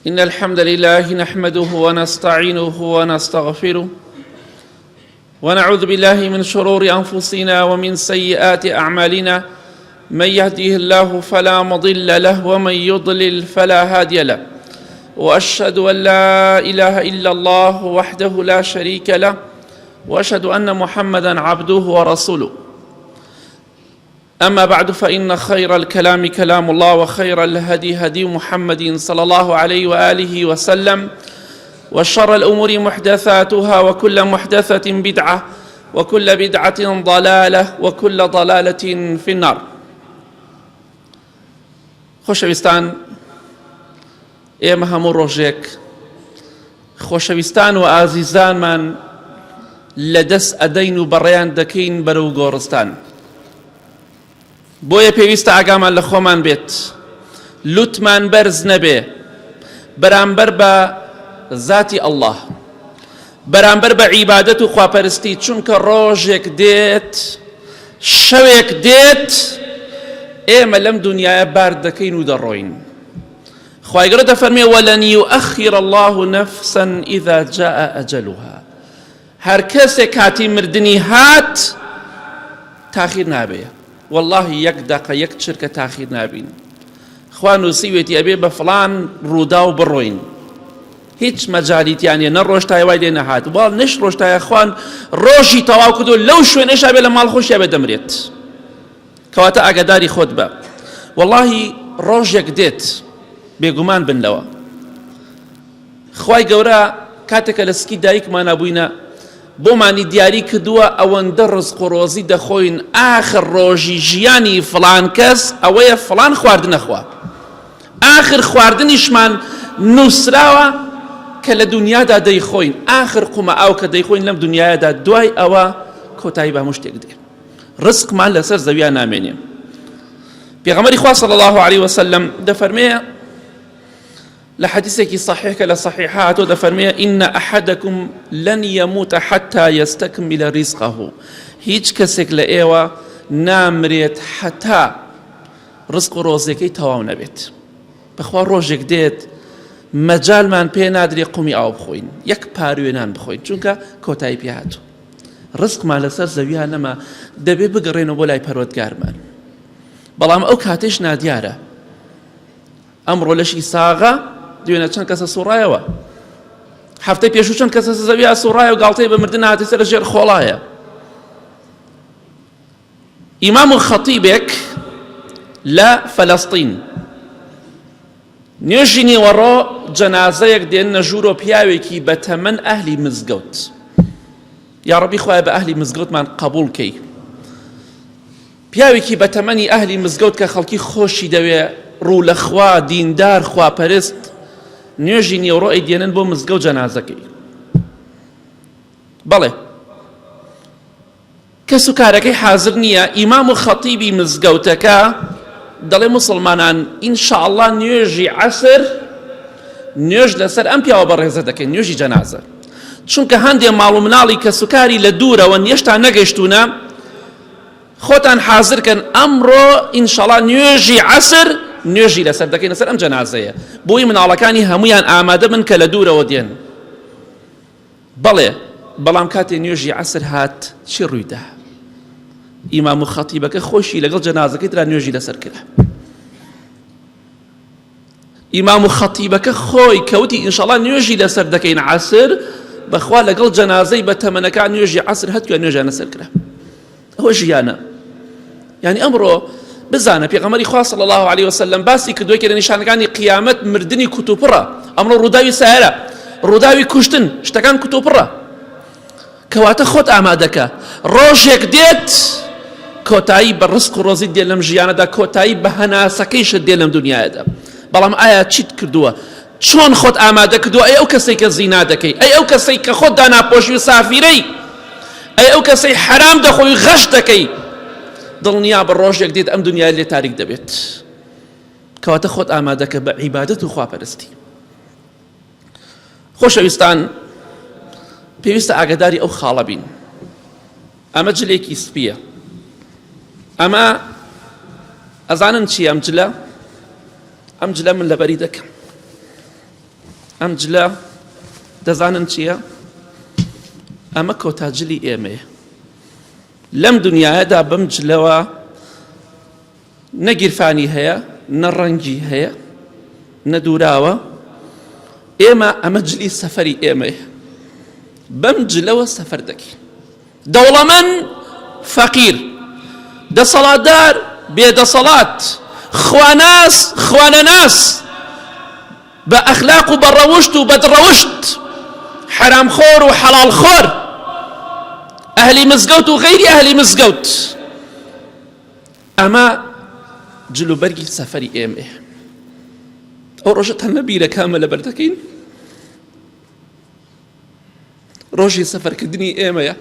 إن الحمد لله نحمده ونستعينه ونستغفره ونعوذ بالله من شرور أنفسنا ومن سيئات أعمالنا. من يهده الله فلا مضل له ومن يضلل فلا هادي له، وأشهد أن لا إله إلا الله وحده لا شريك له، وأشهد أن محمدًا عبده ورسوله. أما بعد، فإن خير الكلام كلام الله، وخير الهدي هدي محمد صلى الله عليه وآله وسلم، وشر الأمور محدثاتها، وكل محدثة بدعة، وكل بدعة ضلالة، وكل ضلالة في النار. خۆشەویستان، ئێمە هەموو ڕۆژێک خۆشەویستان و ئازیزانمان لەدەست ئەدەین و بەڕێیان دەکەین بەرەو گۆڕستان. بۆیە پێویستە ئاگامان لە خۆمان بێت، لوتمان بەرز نەبێ بەرامبەر بە ذاتی ئەڵڵاه، بەرامبەر بە عیبادەت و خواپەرستی، چونکە ڕۆژێک دێت، شەوێک دێت، ئێمە لەم دنیایە بار دەکەین و دەڕۆین. خوای گەورە دەفەرمێ وەلەن یوئەخر الله نەفسا ئیذا جاء ئەجەلها. هەر کەسێک کاتی مردنی هات تاخیر نابێ، والله یەک دەقە یەک چرکە تاخیر نابین. خوا نووسیوێتی ئەبێ بە فڵان ڕوودا و بڕۆین، هیچ مەجالیتیانە نە ڕۆژتای وای لێ نەهات، باڵ نەش ڕۆژتایە خوان ڕۆژی تەواو کردو لەو شوێنەشا بێ لە ماڵ خۆشیا بێ دەمرێت. کەواتە ئاگاداری خۆت بە، واللهی ڕۆژێک دێت، بێگومان بن لەوە. خوای گەورە کاتێکە لە سکی دایکمانە بووینە بۆمانی دیاری کردووە ئەوەندە ڕزق و ڕۆزی دەخۆین، ئاخر ڕۆژی ژیانی فڵان کەس ئەوەیە فڵان خواردنە خوا، ئاخر خواردنیشمان نووسراوە کە لە دنیادا دەیخۆین، ئاخر قومە ئاو کە دەیخۆین لەم دنیادا، دوای ئەوە کۆتایی بە هەموو شتێک دێ. ڕزقمان لەسەر زەویان نامێنێ. پێغەمبەری خوا صلی الله عليه وسلم دەفەرمێ لە حەدیثێکی صحیح کە لە صحیحە هاتۆ، دەفەرمێ إن أحدكم لن يموت حتى يستكمل رزقه. هیچ کەسێک لە ئێوە نامرێت حتا ڕزق و ڕۆزەکەی تەواو نەبێت. بەخوا ڕۆژێک دێت مەجالمان پێ نادرێ قومی ئاو بخۆین، یەک پاروێنان بخۆین، چونکە کۆتایی پێ هاتوو. ڕزقمان لەسەر زەویان نەما، دەبێ بگەڕێنەوە بۆ لای پەروەردگارمان. بەڵام ئەو کاتێش نادیارە. ئەمڕۆ لەشی ساغا دوێنە چەند کەسە سوڕایەوە، هەفتەی پێشوو چەند کەسە زەویە سوڕایە و گاڵتەی بە مردن هاتی سەر ژێر خۆڵایە. ئیمام خەتیبێک لە فەلەستین نوێژی نیوەڕۆ جەنازەیەک دێننە ژوورۆ پیاوێکی بەتەمەن ئەهلی مزگەوت. یا ڕەبی خوایە بە ئەهلی مزگەوتمان قبوڵ کەی. پیاوێکی بەتەمەنی ئەهلی مزگەوت کە خەڵکی خۆشی دەوێ، ڕوو لە خوا، دیندار، خواپەرست، نوێژی نیوەڕۆ ئەیدێنن بۆ مزگەوت جەنازەکەی. بەڵێ کەس و کارەکەی حازر نییە. ئیمام و خەتیبی مزگەوتەکە دەڵێ موسڵمانان ئینشاءالله نوێژی عەسر نوێژ لەسەر ئەم پیاوە بەڕێزە دەکەین، نوێژی جەنازە، چونکە هەندێ ماڵ و مناڵی کەس و کاری لە دوورەوە هێشتا نەگەیشتوونە، خۆتان حازرکەن ئەمڕۆ ئینشاءالله نوێژی عەسر نوێژی لەسەر دەکەین، لەسەر ئەم جەنازەیە، بۆی مناڵەکانی هەمویان ئامادە بن کە لە دوورەوە دێن. بەڵێ بەڵام کاتێ نوێژی عەسر هات چی ڕوویدا؟ ئیمام و خەتیبەکە خۆشی لەگەڵ جەنازەکەی ترا نوێژی لەسەر کرا. ئیمام و خەتیبەکە خۆی کەوتی ئینشاءالله نوێژی لەسەر دەکەین عەسر، بەخوا لەگەڵ جەنازەی بە تەمەنەکان نوێژی عەسر هەتووە نوێژیان لەسەر کرا. ئەوە ژیانە. یعنی ئەمڕۆ بزانە پێغەمبەری خوا صلی الله عليه وسلم باسی کردووە کە لە نیشانەکانی قیامەت مردنی کوتوپڕە. ئەمڕۆ ڕووداوی سایرە، ڕووداوی کوشتن، شتەکان کوتوپڕە. کەواتە خۆت ئامادەکە، ڕۆژێک دێت کۆتایی بە ڕزق و ڕۆزی دێ لەم ژیانەدا، کۆتایی بە هەناسەکەیشت دێ لەم دنیاەدا. بەڵام ئایا چیت کردووە؟ چۆن خۆت ئامادە کردووە؟ ئەی ئەو کەسەی کە زینا دەکەی، ئەی ئەو کەسەی کە خۆت داناپۆشی و سافیرەی، ئەی ئەو کەسەی حرام دەخۆی غەش دەکەی، دڵنیا بە ڕۆژێک دێت ئەم دنیای لێ تاریک دەبێت. کەواتە خۆت ئامادەکە بە عیبادەت و خواپەرستی. خۆشەویستان، پێویستە ئاگاداری ئەو خاڵە بین. ئەمە جلێکی سپیە، ئەمە ئەزانن چی ئەم جلە؟ ئەم جلە من لەبەری دەکەم. ئەم جلە دەزانن چییە؟ ئەمە کۆتاجلی ئێمەیە. لەم دنیاەدا بەم جلەوە نەگیرفانی هەیە، نە ڕەنگی هەیە، نە دووراوە. ئێمە ئەمە جلی سەفەری ئێمەیە. بەم جلەوە سەفەر دەکەین. دەوڵەمەند فەقیر، دەسەڵاتدار بێدەسەڵات، خواناس خوانەناس، بە ئەخلاق و بەڕەوشت و بەدڕەوشت، حرامخۆر و حەڵاڵخۆر، ئەهلی مزگەوت و غەیری ئەهلی مزگەوت. ئەمە جلوبەرگی سەفەری ئێمەیە. ئەو ڕۆژە تەنە بیرەکانمە لەبەر دەکەین. ڕۆژی سەفەرکردنی ئێمەیە.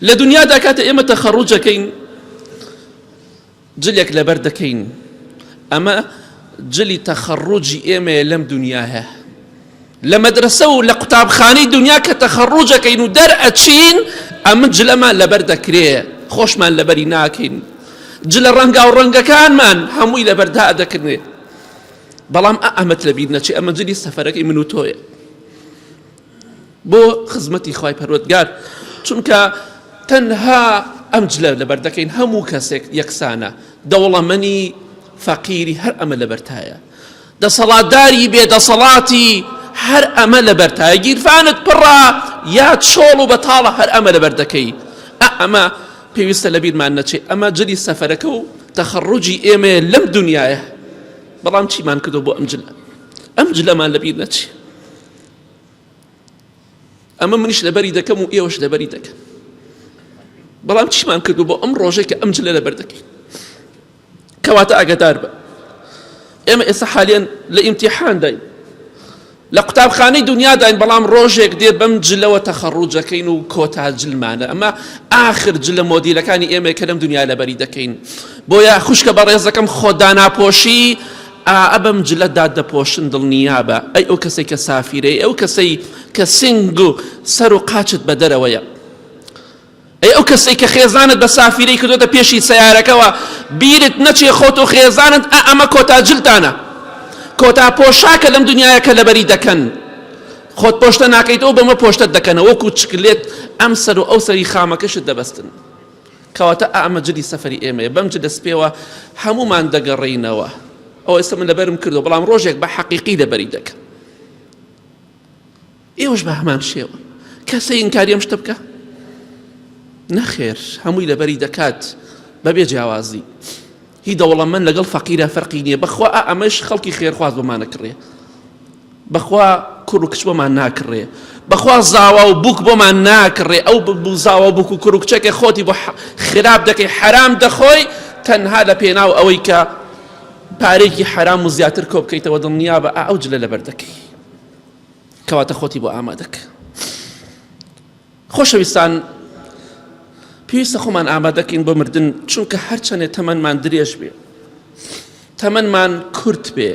لە دنیادا کاتە ئێمە تەخەڕوجەکەین جلێک لەبەر دەکەین. ئەمە جلی تەخەڕوجی ئێمەیە لەم دنیاهە. لە مەدرسە و لە قوتابخانەی دنیا کە تەخەڕوجەکەین و دەرئەچین ئەمە جلەمان لەبەر دەکرێ، خۆشمان لەبەری ناکەین. جلە ڕەنگا و ڕەنگەکانمان هەمووی لەبەردا دەکردێ. بەڵام ئەمەت لەبیر نەچێ. ئەمە جلی سەفەرەکەی من و تۆیە بۆ خزمەتی خوای پەروەردگار. چونکە تەنها ئەم جلە لەبەر دەکەین. هەموو کەسێک یەکسانە، دەوڵەمەنی فەقیری هەر ئەمە لەبەرتایە، دەسەڵاتداری بێدەسەڵاتی هەر ئەمە لەبەرتایە، گیرفانت پڕە یا چۆڵ و بەتاڵە هەر ئەمە لەبەر دەکەی. ئەمە پێویستە لەبیرمان نەچێ. ئەمە جلی سەفەرەکە و تەخەڕوجی ئێمە لەم دنیاە. بەڵام چیمان کردو بۆ ئەم جلە؟ ئەم جلەمان لەبیر نەچێ. ئەمە منیش لەبەری دەکەم و ئێوەش لەبەری دەکەن. بەڵام چیمان کردو بۆ ئەم ڕۆژێک کە ئەم جلە لەبەر دەکەین؟ کەواتە ئاگادار بە. ئێمە ئێستا حالیان لە ئیمتیحان داین، لە قوتابخانەی دنیا داین، بەڵام ڕۆژێک دێ بەم جلەوە تەخەڕوجەکەین و کۆتا جلمانە. ئەمە ئاخر جلە مۆدیلەکانی ئێمە کە لەم دنیا لەبەری دەکەین. بۆیە خوشکە بەڕێزەکەم خۆداناپۆشی ئەبەم جلە دادەپۆشن دڵنیابە. ئەی ئەو کەسەی کە سافیرەی، ئەو کەسەی کە سنگ و سەر و قاچت بە دەرەوەیە، ئەی ئەو کەسەی کە خێزانت بە سافیرەی کردوتە پێشی سەیارەکەوە، بیرت نەچێ خۆت و خێزانت ئەمە کۆتا جلتانە، کۆتا پۆشاکە لەم دنیاە کە لەبەری دەکەن. خۆت پۆشتە ناکەیتەوە بەمە پۆشتت دەکەنەوە، وەکو چکلێت ئەم سەر و ئەو سەری خامەکەشت دەبەستن. کەواتە ئەمە جلی سەفەری ئێمەیە. بەم جلە سپێوە هەمومان دەگەڕێینەوە. ئەو ئێستا من لەبەرم کردو، بەڵام ڕۆژێک بە حەقیقی لەبەری دەکەن. ئێوەش بە هەمان شێوە کەسەی ئینکاری ئەم شتە بکە؟ نەخێر، هەمووی لەبەری دەکات بەبێ جیاوازی. هی دەوڵەمەند لەگەڵ فەقیرە فەرقی نییە. بەخوا ئەمەش خەڵکی خێرخواز بۆمان نەکڕێ، بەخوا کوڕ و کچ بۆمان ناکڕێ، بەخوا زاوا و بووک بۆمان ناکڕێ. ئەو زاوا و بووک و کوڕ و کچێکە خۆتی بۆ خراپ دەکەی، حرام دەخۆی، تەنها لە پێناو ئەوەی کە پارێکی حرام و زیاتر کۆ بکەیتەوە دڵنیا بە ئەو جلە لەبەر دەکەی. کەواتە خۆتی بۆ ئامادەکە. خۆشەویستان، پێویستە خۆمان ئامادەکەین بۆ مردن، چونکە هەرچەندێ تەمەنمان درێژ بێ، تەمەنمان کورت بێ،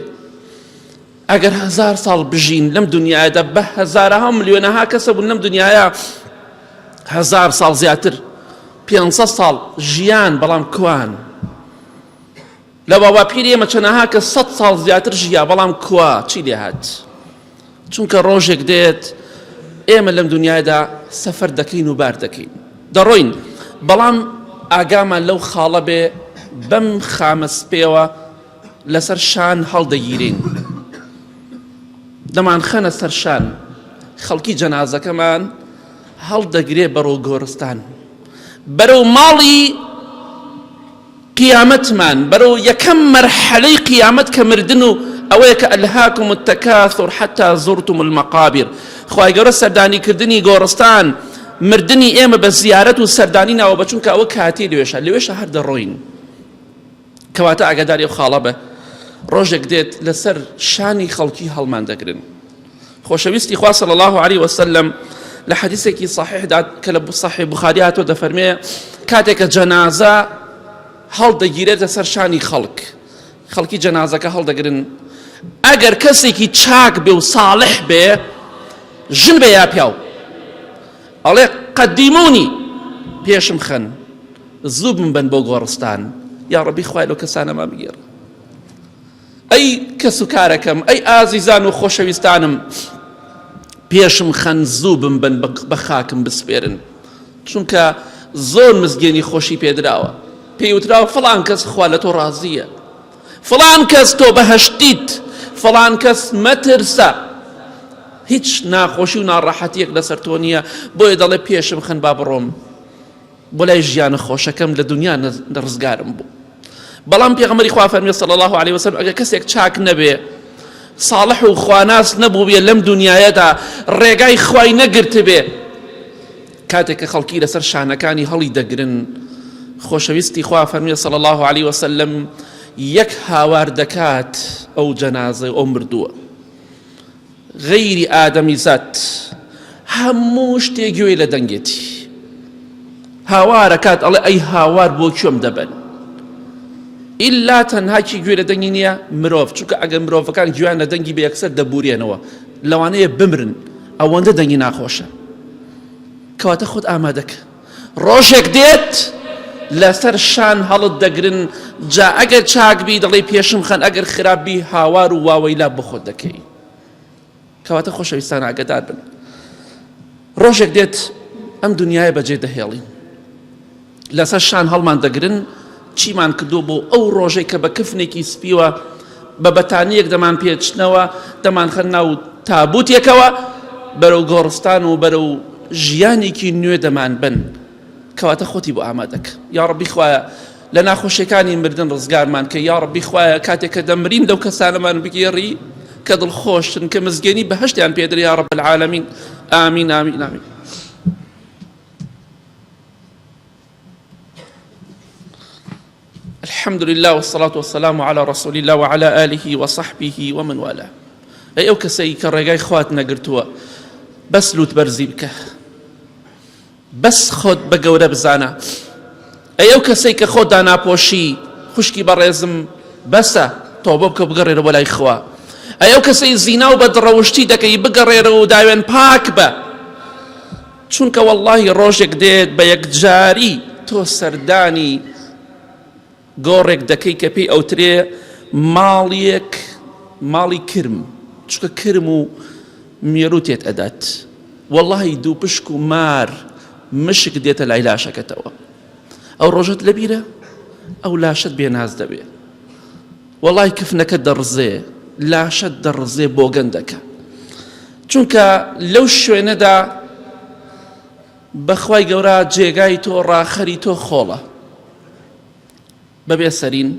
ئەگەر 1000 ساڵ بژین لەم دنیادا، بە هەزارەها ملیۆنەها کەسە بوون لەم دنیاە، 1000 ساڵ زیاتر، 500 ساڵ ژیان، بەڵام کوان. لە باواپیری ئێمە چەنەها کە 100 ساڵ زیاتر ژیا، بەڵام کوا چی لێ هات؟ چونکە ڕۆژێک دێت ئێمە لەم دنیادا سەفەر دەکەین و بار دەکەین، دەڕۆین، بەڵام ئاگامان لەو خاڵە بێ بەم خامە سپێوە لەسەر شان هەڵدەگیرین، دەمان خەنە سەر شان. خەڵکی جەنازەکەمان هەڵدەگرێ بەرەو گۆرستان، بەرەو ماڵی قیامەتمان، بەرەو یەکەم مەرحەلەی قیامەت کە مردن و ئەوەیە کە ئەلهاکم التەکاثر حتا زورتم المەقابر. خوای گەورە سەردانیکردنی گۆڕستان، مردنی ئێمە بە زیارەت و سەردانی ناوە بە، چونکە ئەوە کاتی لەوێشە هەر دەڕۆین. کەواتە ئاگاداری ئەو خاڵە بە. ڕۆژێک دێت لەسەر شانی خەڵکی هەڵمان دەگرن. خۆشەویستی خوا صلی الله علیه وسلم لە حەدیثێکی صحیح دات کە لە صحیح بوخاری هاتووە، دەفەرمێ کاتێک کە جەنازە هەڵدەگیرێتە سەر شانی خەڵکی جەنازەکە هەڵدەگرن. ئەگەر کەسێکی چاک بێ و صالح بێ، ژن بێ یا پیاو، ئەڵێ قەدیمونی، پێشم خەن، زوو بن بۆ گۆڕستان، یا ڕەبی خوای لەو کەسانەما بگێڕ. ئەی کەس و کارەکەم، ئەی ئازیزان و خۆشەویستانم، پێشم خەن زوو بمبن بە خاکم بسپێرن، چونکە زۆر مزگەنی خۆشی پێدراوە، پێیوتراوە فڵان کەس خوا لە تۆ ڕازیە، فڵان کەس تۆ بەهەشتیت، فڵان کەس مەترسە، هیچ ناخۆشی و ناڕەحەتیەک لەسەر تۆ نییە، بۆیە دەڵێ پێشم خەن با بڕۆم بۆ لای ژیانە خۆشەکەم لە دنیا ڕزگارم بوو. بەڵام پێغەمبەری خوا فەرمێ صلی الله علیه وسلم ئەگەر کەسێک چاک نەبێ، صالح و خواناس نەبوو بێ لەم دنیایەدا، ڕێگای خوای نەگرت بێ، کاتێک کە خەڵکی لەسەر شانەکانی هەڵی دەگرن، خۆشەویستی خوا فەرمێ صلی الله علیه وسلم یەک هاوار دەکات ئەو جەنازە ئەو مردووە، غەیری ئادەمی زات، هەموو شتێک گوێی لە دەنگێتی، هاوارەکات ئەڵێ ئەی هاوار بۆ کوێم دەبن، ئیلا تەنهاکی گوێ لە دەنگی نییە مرۆڤ، چونکە ئەگەر مرۆڤەکان گویان لە دەنگی بە یەکسەر دەبورێنەوە، لەوانەیە بمرن، ئەوەندە دەنگی ناخۆشە. کەواتە خۆت ئامادەکە، ڕۆژێک دێت لەسەر شان هەڵت دەگرن، جا ئەگەر چاکبی دەڵێ پێشم خەن، ئەگەر خراپبی هاوار و واوەیلا بۆ خۆت دەکەی. کەواتە خۆشەویستان ئاگادار بن، ڕۆژێک دێت ئەم دنیای بەجێ دەهێڵین، لەسەر شان هەڵمان دەگرن، چیمان کردو بۆ ئەو ڕۆژەی کە بە کفنێکی سپیوە بە بەتانیەک دەمان پێچنەوە، دەمان خەن ناو تابوتێکەوە، بەرەو گۆڕستان و بەرەو ژیانێکی نوێ دەمان بن. کەواتە خۆتی بۆ ئامادەکە. یا ڕەبی خوایە لە ناخۆشیەکانی مردن ڕزگارمان کە، یا ڕەبی خوایە کاتێک کە دەمرین لەو کەسانەمان بگێڕی کە دڵخۆشن، کە مزگەنی بەهەشتیان پێدرێ، یا ڕەب العالەمین. ئامین ئامین ئامین. الحمد لله والصلاة والسلام على رسول الله وعلى آله وصحبه ومن والاه. أي أو كسي كرجاي خوات نقرتوا بس لوت برزيبك، بس خود بجورة بزانا. أي أو كسي كخود أنا بوشي خشكي برزم بس توبك بقرر ولا إخوة. أي أو كسي زنا وبدروشتي دكي بقرر ودايم باكبة. شونك والله روجك ديد بيك جاري تو سرداني گۆڕێک دەکەی کە پێی ئەوترێ ماڵیەک، ماڵی کرم، چکە کرم و مێرو تێت ئەدات، وەڵڵاهی دوو پشک و مار مشک دێتە لای لاشەکەتەوە، ئەو ڕۆژەت لەبیرە ئەو لاشت بێناز دەبێ، وەڵڵاهی کفنەکە دەڕزێ، لاشت دەڕزێ بۆ گەندەکە، چونکە لەو شوێنەدا بەخوای گەورە جێگای تۆ ڕاخەری تۆ خۆڵە، بەبێ سەرین،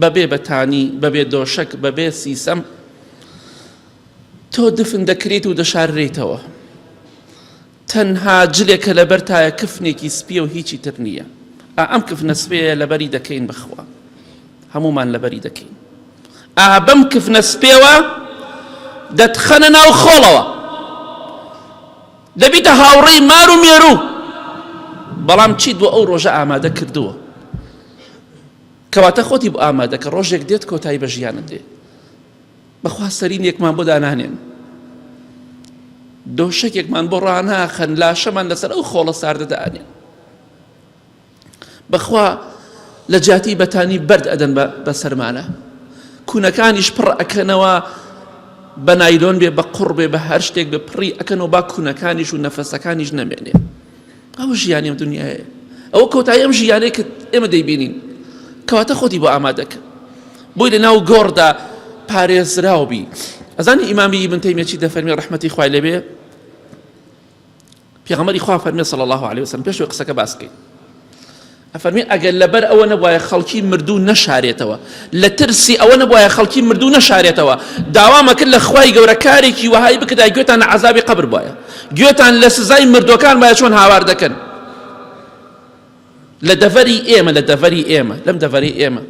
بەبێ بەتانی، بەبێ دۆشک، بەبێ سیسەم، تۆ دفن دەکرێت و دەشاررێتەوە، تەنها جلێکە لەبەر تایە کفنێکی سپیە و هیچی تر نییە. ئەم کفنە سپێیە لەبەری دەکەین بخوا، هەمومان لەبەری دەکەین. بەم کفنە سپێوە دەتخەنە ناو خۆڵەوە، دەبیتە هاوڕێی مار و مێروو، بەڵام چیت بۆ ئەو ڕۆژە ئامادە کردووە. کەواتە خۆتی بۆ ئامادەکە، ڕۆژێک دێت کۆتایی بە ژیانت دێ. بەخوا سەرین یەکمان بۆ دانانێن، دۆشەکێکمان بۆ ڕاناخەن، لاشەمان لەسەر ئەو خۆڵە ساردە دانێن، بەخوا لە جاتی بەتانی بەرد ئەدەن بە سەرمانە، کوونەکانیش پڕ ئەکەنەوە بە نایلۆن بێ، بە قوڕ بێ، بە هەر شتێک بێ پڕی ئەکەنەوە، با کوونەکانیش و نەفەسەکانیش نەمێنێ. ئەوە ژیانی ئەم دنیایە، ئەوە کۆتایی ئەم ژیانەیە کە ئێمە دەیبینین. کەواتە خۆتی بۆ ئامادەکە، بۆی لە ناو گۆڕدا پارێزراوبی. ئەزانی ئیمامی ئیبن تەیمیە چی دەفەرمێ ڕەحمەتی خوای لێبێ؟ پێغەمبەری خوا فەرمێ صلی الله علیه وسلم، پێشەوەی قسەکە باس بکەین، ئەفەرمێ ئەگەر لەبەر ئەوە نەبوایە خەڵکی مردوو نەشارێتەوە، لە ترسی ئەوە نەبوایە خەڵکی مردوو نەشارێتەوە، داوامە کرد لە خوای گەورە کارێکی وەهای بکدا گوێتان لە عەزابی قەبر بوایە، گوێتان لە سزای مردوەکان وایە چۆن هاوار دەکەن. لە دەڤەری ئێمە، لە دەڤەری ئێمە، لەم دەڤەری ئێمە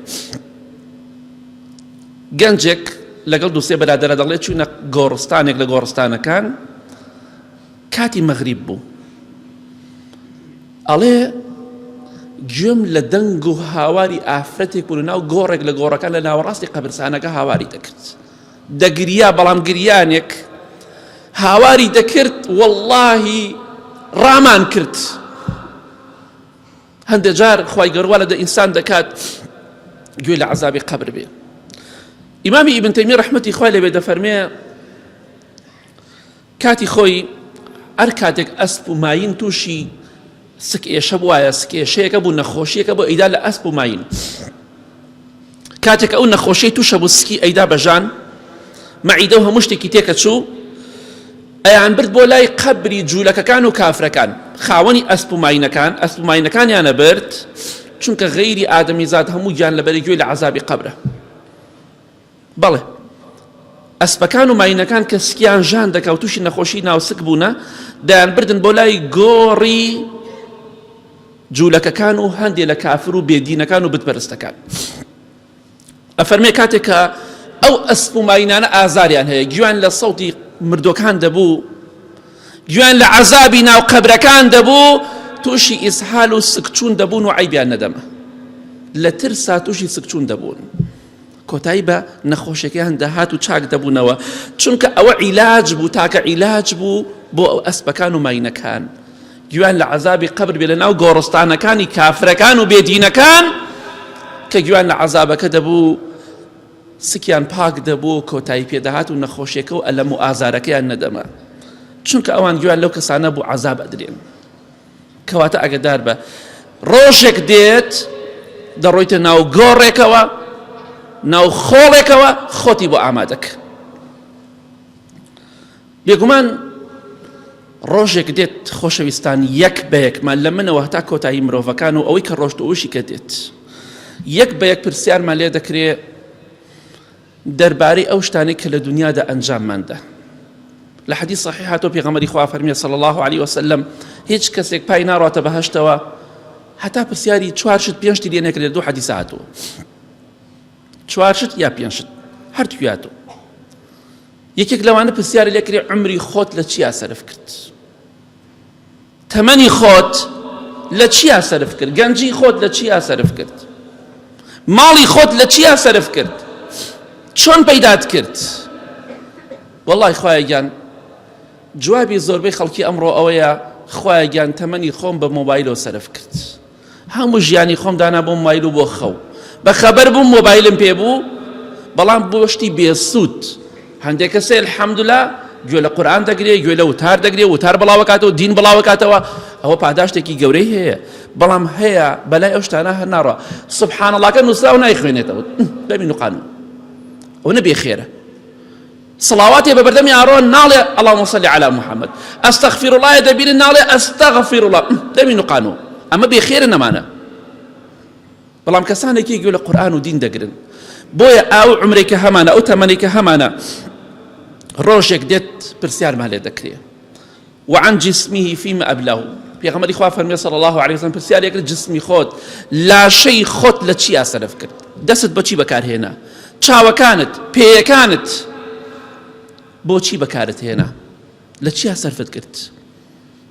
گەنجێک لەگەڵ دووسێ بەرادەرە دەڵێ چوونە گۆڕستانێک لە گۆڕستانەکان، کاتی مەغریب بوو، ئەڵێ گوێم لە دەنگ و هاواری ئافرەتێک بوو ناو گۆڕێک لە گۆڕەکان لە ناوەڕاستی قەبرستانەکە هاواری دەکرد، دەگریا، بەڵام گریانێک هاواری دەکرد، وەڵڵاهی ڕامان کرد. هەندێک جار خوای گەورە لە ئینسان دەکات گوێ لە عەزابی قەبر بێ. ئیمامی ئیبن تەیمیە ڕەحمەتی خوای لێبێ دەفەرمێ کاتی خۆی هەر کاتێک ئەسپ و ماین تووشی سکێشە بووایە سکێشەیەکە بوو نەخۆشیەکە بۆ ئەیدا لە ئەسپ و ماین کاتێک ئەو نەخۆشیی تووشە بوو سکی ئەیدا بەژان مەعیدە و هەموو شتێکی تێکە چوو ئەیان برد بۆ لای قەبری جوولەکەکان و کافرەکان خاوەنی ئەسپ و ماینەکانیانە برد چونکە غەیری ئادەمی زاد هەموو گیان لەبەری گوێی لە عەزابی قەبرە بەڵێ ئەسپەکان و ماینەکان کە سکیان ژان دەکا و تووشی نەخۆشی ناوسک بوونە دەیان بردن بۆ لای گۆڕی جوولەکەکان و هەندێک لە کافر و بێدینەکان و بتپەرستەکان ئەفەرمێ کاتێک کە ئەو ئەسپ و ماینانە ئازاریان هەیە گویان لە سەوتی مردوەکان دەبوو گویان لە عەزابی ناو قەبرەکان دەبوو تووشی ئیسهال و سکچوون دەبوون و عیبیان نەدەما لە ترسا تووشی سکچوون دەبوون کۆتایی بە نەخۆشیەکەیان دەهات و چاک دەبوونەوە چونکە ئەوە عیلاج بوو تاکە عیلاج بوو بۆ ئەو ئەسپەکان و ماینەکان گویان لە عەزابی قەبر بێ لە ناو گۆڕستانەکانی کافرەکان و بێدینەکان کە گویان لە عەزابەکە دەبوو سکیان پاک دەبوو کۆتایی پێدەهات و نەخۆشیەکە و ئەلەم و ئازارەکەیان نەدەما چونکە ئەوان گویان لەو کەسانە بوو عەزاب ئەدرێن کەواتە ئەگەدار بە ڕۆژێک دێت دەڕۆیتە ناو گۆڕێکەوە ناو خۆڵێکەوە خۆتی بۆ ئامادەکە بێگومان ڕۆژێک دێت خۆشەویستان یەک بە یەکمان لە منەوە هەتا کۆتایی مرۆڤەکان و ئەوەی کە ڕۆژتەوشی کە دێت یەک بە یەک پرسیارمان لێ دەکرێت دەربارەی ئەو شتانەی کە لە دنیادا ئەنجامماندا لە حەدیث صحیح هاتۆ پێغەمبەری خوا فەرمیێ صلی الله علیه وسلم هیچ کەسێک پای ناڕاتە بەهەشتەوە هەتا پرسیاری چوار شت پێنج شتی لێ نەکرێت دوو حەدیث هاتووە چوار شت یا پێنج شت هەردووکی هاتووە یەکێک لەوانە پرسیاری لێ کرێ عمری خۆت لە چیا سەرف کرد تەمەنی خۆت لە چیا سەرف کرد گەنجی خۆت لە چیا سەرف کرد ماڵی خۆت لە چیا سەرف کرد چۆن پەیدات کرد وەڵڵی خوایە گیان جوابی زۆربەی خەڵکی ئەمڕۆ ئەوەیە خوایە گیان تەمەنی خۆم بە مۆبایلەوە سەرف کرد هەموو ژیانی خۆم دانا بۆ مۆبایل و بۆ خەو بەخەبەر بووم مۆبایلم پێبوو بەڵام بۆ شتی بێسوود هەندێک کەسێ الحەمدوللا گوێ لە قورئان دەگرێ گوێ لە وتار دەگرێ وتار بڵاوەکاتەوە دین بڵاوەکاتەوە ئەوە پاداشتێکی گەورەی هەیە بەڵام هەیە بەلای ئەو شتانە هەر ناڕە سوبحان اللهکە نووسراو نایخوێنێتەوە بەبین و قانون ئەو نەبێ خێرە صلواتي ببردمي عارون نالي اللهم صل على محمد استغفر الله دبير نالي استغفر الله دمي نقانو اما بخير نمانا بلام كسانك يقول القران ودين دقرن بويا او عمرك همانا او تمنك همانا روجك ديت برسيار مالي ذكريه وعن جسمه فيما ابلغ في غمر اخوان فرمي صلى الله عليه وسلم برسيار يقول جسمي خود لا شيء خود لشي اسرف كرت دست بچي بكار هنا چاوه كانت بي كانت بۆچی بەکارت هێنا لە چیا سەرفت کرد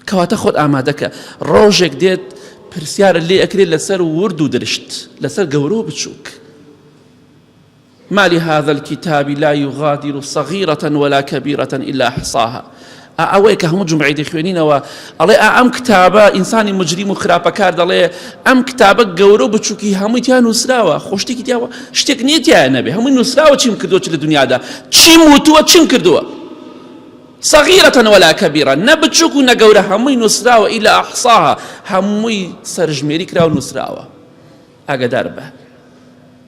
کەواتە خۆت ئامادەکە ڕۆژێک دێت پرسیارە لێ ئەکرێت لەسەر ورد و درشت لەسەر گەورە و بچووک ما لهذا الكتاب لا يغادر صغيرة ولا كبيرة إلا أحصاها ئەوەیە کە هەموو جومعی دەخوێنینەوە ئەڵێ ئەم کتابە ئینسانی مجریم و خراپەکار دەڵێ ئەم کتابە گەورە و بچووکی هەمووی تیان نووسراوە خۆشتێکی تیاوە شتێک نییە تیان نەبێ هەمووی نووسراوە چیم کردووە چ لە دنیادا چیم وتووە چیم کردووە صغيرة ولا كبيرة نە بچووک و نە گەورە هەمووی نووسراوە إلا أحصاها هەمووی سەرژمێری کراوە نووسراوە ئاگادار بە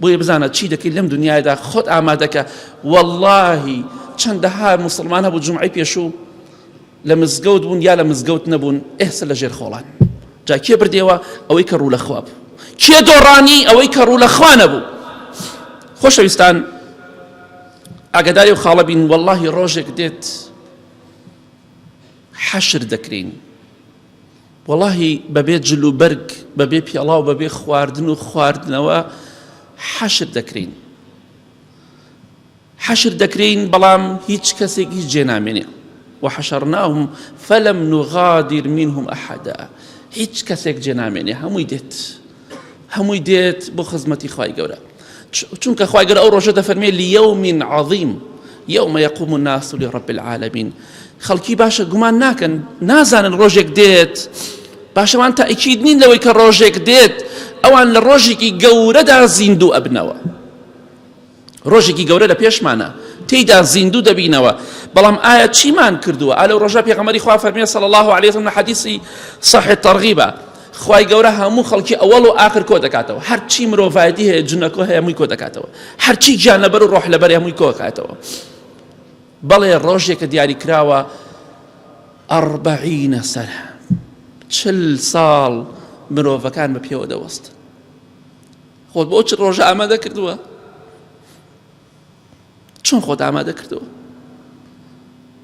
بۆیە بزانە چی دەکەیت لەم دنیادا خۆت ئامادەکە وەڵڵاهی چەندەها موسڵمان هەبوو جومعەی پێشوو لە مزگەوت بوون یا لە مزگەوت نەبوون ئێستا لە ژێر خۆڵان جا کێ بردێەوە ئەوەی کە ڕوو لە خوا بوو کێ دۆڕانی ئەوەی کە ڕوو لە خوا نەبوو خۆشەویستان ئاگاداری و خاڵە بین وەڵڵاهی ڕۆژێک دێت حەشر دەکرین وەڵڵاهی بەبێ جل و بەرگ بەبێ پێڵا و بەبێ خواردن و خواردنەوە حەشر دەکرین حەشر دەکرین بەڵام هیچ کەسێک هیچ جێ نامێنێ وحشرناهم فلم نغادر منهم أحدا هیچ کەسێک جێ نامێنێ هەمووی دێت بۆ خزمەتی خوای گەورە چونکە خوای گەورە ئەو ڕۆژە دەفەرمێ ليوم عظيم يوم يقوم الناس لرب العالمين خەڵکی باشە گومان ناکەن نازانن ڕۆژێک دێت باشەوان تاکید نین لەوەی کە ڕۆژێک دێت ئەوان لە ڕۆژێکی گەورەدا زیندوو ئەبنەوە ڕۆژێکی گەورە لە پێشمانە تێیدا زیندوو دەبینەوە بەڵام ئایا چیمان کردووە؟ ئالە ڕۆژە پێغەمبەری خوا فەرمیێ صلی الله عليه وسلم لە حەدیثی صحیح تەرغیبە خوای گەورە هەموو خەڵکی ئەوەڵ و ئاخر کۆ دەکاتەوە، هەرچی مرۆڤایەتی هەیە جنەکۆ هەیە هەمووی کۆ دەکاتەوە، هەرچی گیان لەبەر و ڕۆح لەبەر هەمووی کۆ دەکاتەوە. بەڵێ ڕۆژێکە دیاری کراوە 40 سەنە 40 ساڵ مرۆڤەکان بە پێوە دەوەست. خۆت بۆ چ ڕۆژە ئامادە کردووە؟ چۆن خۆت ئامادە کردووە؟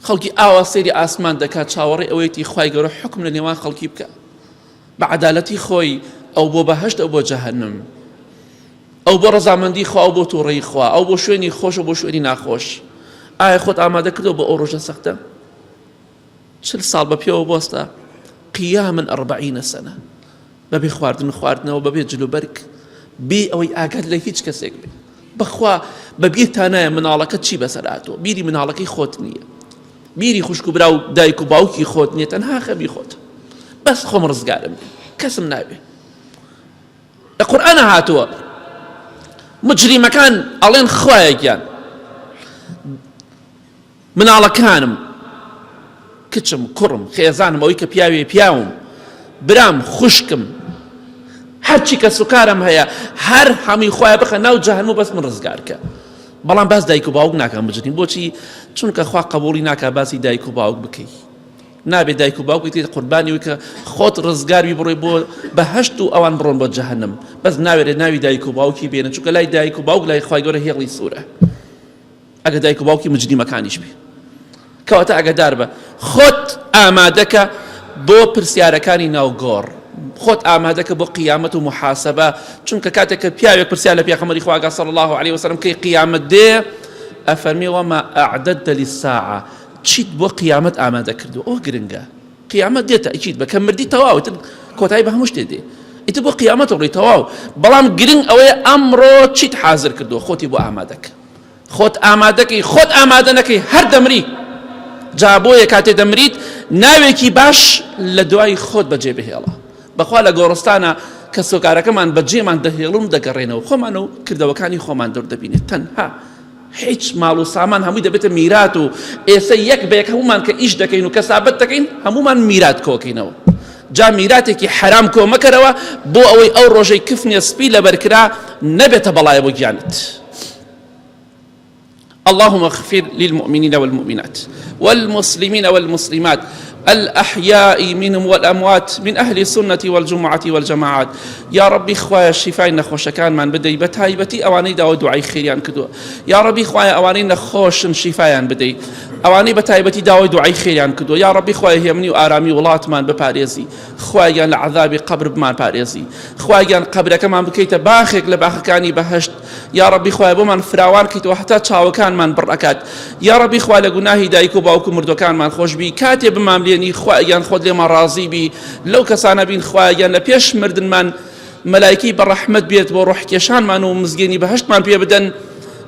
خەڵکی ئاوا سەیری ئاسمان دەکات چاوەڕێی ئەوەیەتی خوای گەورە حکم لە نێوان خەڵکی بکە بە عەدالەتی خۆی، ئەو بۆ بەهەشت ئەو بۆ جەهەنەم، ئەو بۆ ڕەزامەندی خوا ئەو بۆ تووڕەی خوا، ئەو بۆ شوێنی خۆش و بۆ شوێنی ناخۆش. ئایا خۆت ئامادە کردەوە بە ئەو ڕۆژە سەختە؟ 40 ساڵ بە پێوە بۆستە قیامن 40 سەنە بەبێ خواردنەوە بەبێ جلوبەرگ، بێ ئەوەی ئاگات لە هیچ کەسێک بێ. بەخوا بەبێ تانایە مناڵەکە چی بەسەر هاتووە، بیری مناڵەکەی خۆت نییە، بیری خوشک و برا و دایک و باوکی خۆت نییە، تەنها خەبی خۆت. بەس خۆم ڕزگارم بێ، کەسم نابێ. لە قورئانە هاتووە مجریمەکان ئەڵێن خوایەکیان مناڵەکانم، کچم، کوڕم، خێزانم، ئەوەی کە پیاوێ پیاوم، برام، خوشکم، هەرچی کە سوکارم هەیە هەر هەمووی خۆیان بخە ناو جەهەنەم و بەس من ڕزگارکە. بەڵام باس دایک و باوک ناکەم بجنین. بۆچی؟ چونکە خوا قبوڵی ناکا باسی دایک و باوک بکەی. نابێت دایک و باوک بکەیت قوربانی وی کە خۆت ڕزگاروی بڕۆی بۆ بەهەشت و ئەوان بڕۆن بۆ جەهەنەم، بەس ناوێت ناوی دایک و باوکی بێنن، چونکە لای دایک و باوک لای خوای گەورە هێڵی سوورە. ئەگە دایک و باوکی مجریمەکانیش بێ کەواتە ئەگەدار بە خۆت ئامادەکە بۆ پرسیارەکانی ناوگۆڕ، خۆت ئامادەکە بۆ قیامەت و محاسبە، چونکە کاتێک کە پیاوێک پرسیار لە پێغەمبەری خوا صلی الله عليه وسلم کەی قیامەت دێ، ئەفەرمێ وما أعددت للساعة، چیت بۆ قیامەت ئامادە کردو؟ ئەوە گرنگە. قیامەت دێتە ئیچیت بە کە مردی تەواو، کۆتایی بە هەموو شتێ دێ، ئیتر بۆ قیامەت ڕۆی تەواو. بەڵام گرنگ ئەوەیە ئەمڕۆ چیت حازر کردووە، خۆتی بۆ ئامادەکە. خۆت ئامادەکەی، خۆت ئامادە نەکەی هەر دەمری. جا بۆیە کاتێ دەمریت ناوێکی باش لە دوای خۆت بەجێ بهێڵە. بەخوا لە گۆڕستانە کە سۆکارەکەمان بەجێمان دەهێڵم دەگەڕێنەوە، خۆمان و کردەوەکانی خۆمان دەور دەبینێت. تەنها هیچ ماڵ و سامان هەمووی دەبێتە میرات و ئێستا یەک بە یەک هەمومان کە ئیش دەکەین و کەسابەت دەکەین هەمومان میرات کۆکەینەوە. جا میراتێکی حرام کۆ مەکەرەوە بۆ ئەوەی ئەو ڕۆژەی کفنێ سپی لەبەرکرا نەبێتە بەڵایە بۆ گیانت. اللهم اغفر للمؤمنين والمؤمنات والمسلمين والمسلمات الأحياء منهم والأموات من أهل السنة والجمعة والجماعات. يا ربي خوايا الشفاء نخوش كان من بدي بتايبتي أواني داو دعاء خيريان كدو. يا ربي خوايا أواني نخوش شفاء بدي أواني بتايبتي داو دعاء خيريان كدو. يا ربي خوايا يمني وآرامي ولات من بباريزي، خوايا العذاب قبر بمان باريزي، خوايا قبر كمان بكيت باخك لباخكاني بهشت. يا ربي خوايا بمن فراوان كيت وحتى تشاو كان من بركات. يا ربي خوايا لجناهي دايكو باوكو مردو كان من خوش بي كاتب مامليني خوايا خود لما راضي بي لو كسانا بين خوايا لبيش مردن من ملائكي بالرحمة بيت بروح كيشان مانو مزجيني بهشت من بيبدن.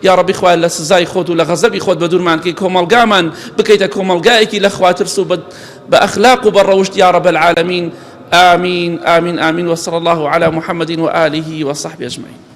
يا ربي خوايا لسزاي خود ولا غضبي خود بدون مان كي كومالجا من بكيت كومالجايكي لخواتر سو بأخلاق وبالروشت يا رب العالمين. آمين آمين آمين. وصلى الله على محمد وآله وصحبه أجمعين.